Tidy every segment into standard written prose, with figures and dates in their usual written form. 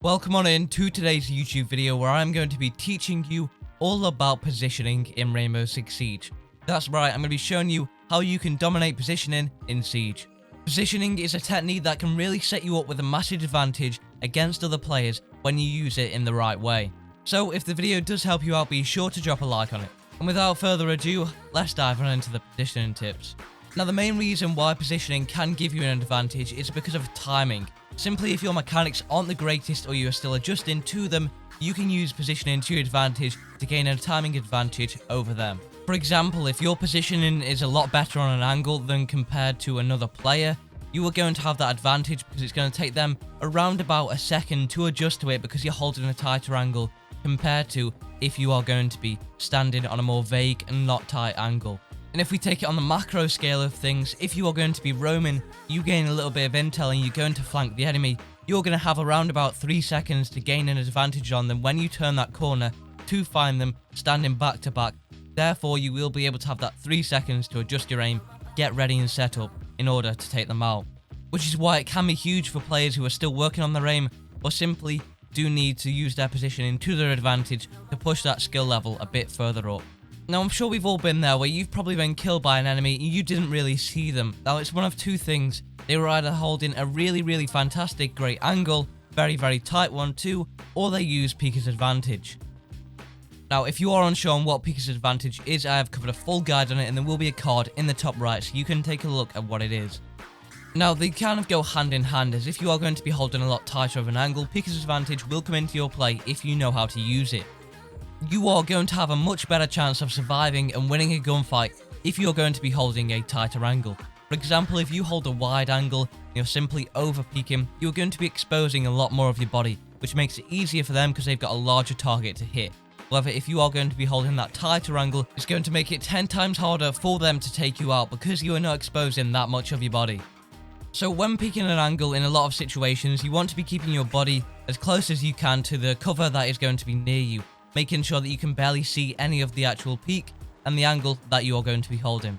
Welcome on in to today's YouTube video where I'm going to be teaching you all about positioning in Rainbow Six Siege. That's right, I'm going to be showing you how you can dominate positioning in Siege. Positioning is a technique that can really set you up with a massive advantage against other players when you use it in the right way. So if the video does help you out, be sure to drop a like on it. And without further ado, let's dive on into the positioning tips. Now the main reason why positioning can give you an advantage is because of timing. Simply if your mechanics aren't the greatest or you are still adjusting to them, you can use positioning to your advantage to gain a timing advantage over them. For example, if your positioning is a lot better on an angle than compared to another player, you are going to have that advantage because it's going to take them around about a second to adjust to it because you're holding a tighter angle compared to if you are going to be standing on a more vague and not tight angle. And if we take it on the macro scale of things, if you are going to be roaming, you gain a little bit of intel and you're going to flank the enemy, you're going to have around about 3 seconds to gain an advantage on them when you turn that corner to find them standing back to back. Therefore, you will be able to have that 3 seconds to adjust your aim, get ready and set up in order to take them out. Which is why it can be huge for players who are still working on their aim or simply do need to use their positioning to their advantage to push that skill level a bit further up. Now, I'm sure we've all been there where you've probably been killed by an enemy and you didn't really see them. Now, it's one of two things. They were either holding a really fantastic, great angle, very tight one too, or they use Peeker's advantage. Now, if you are unsure on what Peeker's advantage is, I have covered a full guide on it and there will be a card in the top right so you can take a look at what it is. Now, they kind of go hand in hand, as if you are going to be holding a lot tighter of an angle, Peeker's advantage will come into your play if you know how to use it. You are going to have a much better chance of surviving and winning a gunfight if you're going to be holding a tighter angle. For example, if you hold a wide angle and you're simply over peeking, you're going to be exposing a lot more of your body, which makes it easier for them because they've got a larger target to hit. However, if you are going to be holding that tighter angle, it's going to make it 10 times harder for them to take you out because you are not exposing that much of your body. So when peeking an angle in a lot of situations, you want to be keeping your body as close as you can to the cover that is going to be near you, making sure that you can barely see any of the actual peak and the angle that you are going to be holding.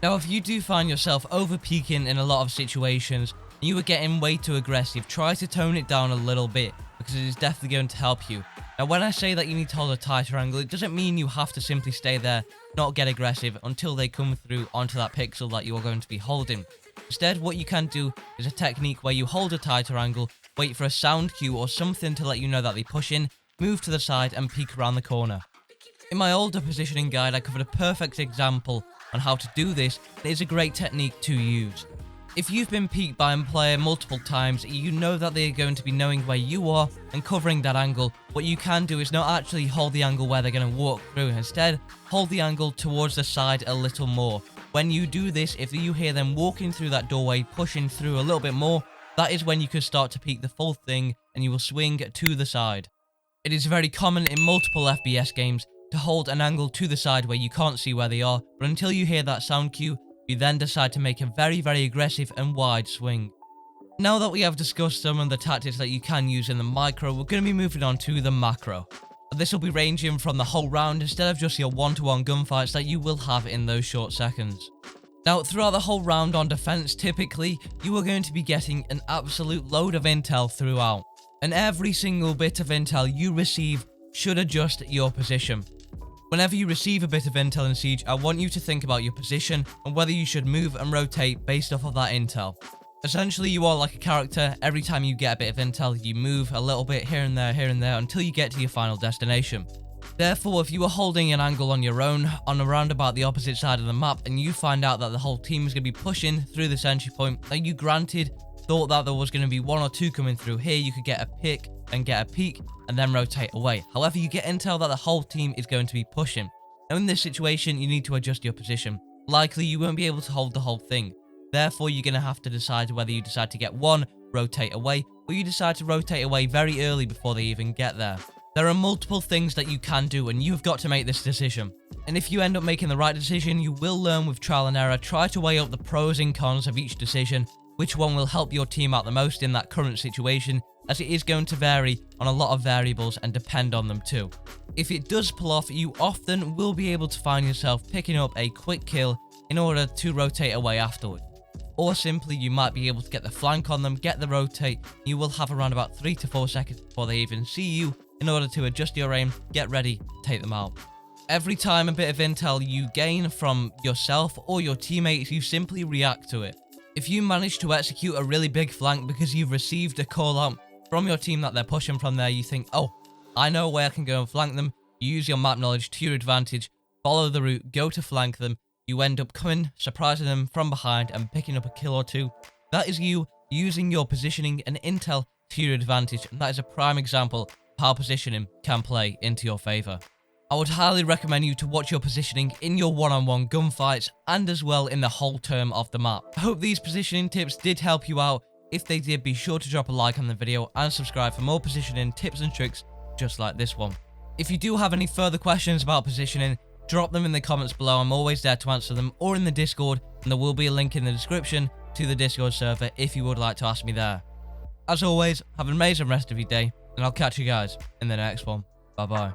Now, if you do find yourself over peeking in a lot of situations and you are getting way too aggressive, try to tone it down a little bit because it is definitely going to help you. Now, when I say that you need to hold a tighter angle, it doesn't mean you have to simply stay there, not get aggressive until they come through onto that pixel that you are going to be holding. Instead, what you can do is a technique where you hold a tighter angle, wait for a sound cue or something to let you know that they push in, move to the side and peek around the corner. In my older positioning guide, I covered a perfect example on how to do this, and it is a great technique to use. If you've been peeked by a player multiple times, you know that they are going to be knowing where you are and covering that angle. What you can do is not actually hold the angle where they're going to walk through. Instead, hold the angle towards the side a little more. When you do this, if you hear them walking through that doorway, pushing through a little bit more, that is when you can start to peek the full thing and you will swing to the side. It is very common in multiple FPS games to hold an angle to the side where you can't see where they are, but until you hear that sound cue, you then decide to make a very aggressive and wide swing. Now that we have discussed some of the tactics that you can use in the micro, we're going to be moving on to the macro. This will be ranging from the whole round instead of just your one-to-one gunfights that you will have in those short seconds. Now, throughout the whole round on defense, typically, you are going to be getting an absolute load of intel throughout. And every single bit of intel you receive should adjust your position. Whenever you receive a bit of intel in Siege, I want you to think about your position and whether you should move and rotate based off of that intel. Essentially, you are like a character. Every time you get a bit of intel, you move a little bit here and there until you get to your final destination. Therefore, if you are holding an angle on your own on around about the opposite side of the map and you find out that the whole team is going to be pushing through this entry point, that you granted thought that there was going to be one or two coming through here, you could get a pick and get a peek and then rotate away. However, you get intel that the whole team is going to be pushing. Now in this situation, you need to adjust your position. Likely you won't be able to hold the whole thing. Therefore, you're going to have to decide whether you decide to get one, rotate away, or you decide to rotate away very early before they even get there. There are multiple things that you can do and you've got to make this decision. And if you end up making the right decision, you will learn with trial and error. Try to weigh up the pros and cons of each decision, which one will help your team out the most in that current situation, as it is going to vary on a lot of variables and depend on them too. If it does pull off, you often will be able to find yourself picking up a quick kill in order to rotate away afterward. or simply you might be able to get the flank on them, get the rotate. You will have around about 3 to 4 seconds before they even see you in order to adjust your aim, get ready, take them out. Every time a bit of intel you gain from yourself or your teammates, you simply react to it. If you manage to execute a really big flank because you've received a call out from your team that they're pushing from there, you think, oh, I know where I can go and flank them. You use your map knowledge to your advantage, follow the route, go to flank them. You end up coming, surprising them from behind and picking up a kill or two. That is you using your positioning and intel to your advantage, and that is a prime example of how positioning can play into your favour. I would highly recommend you to watch your positioning in your one-on-one gunfights and as well in the whole term of the map. I hope these positioning tips did help you out. If they did, be sure to drop a like on the video and subscribe for more positioning tips and tricks just like this one. If you do have any further questions about positioning, drop them in the comments below. I'm always there to answer them, or in the Discord, and there will be a link in the description to the Discord server if you would like to ask me there. As always, have an amazing rest of your day, and I'll catch you guys in the next one. Bye bye.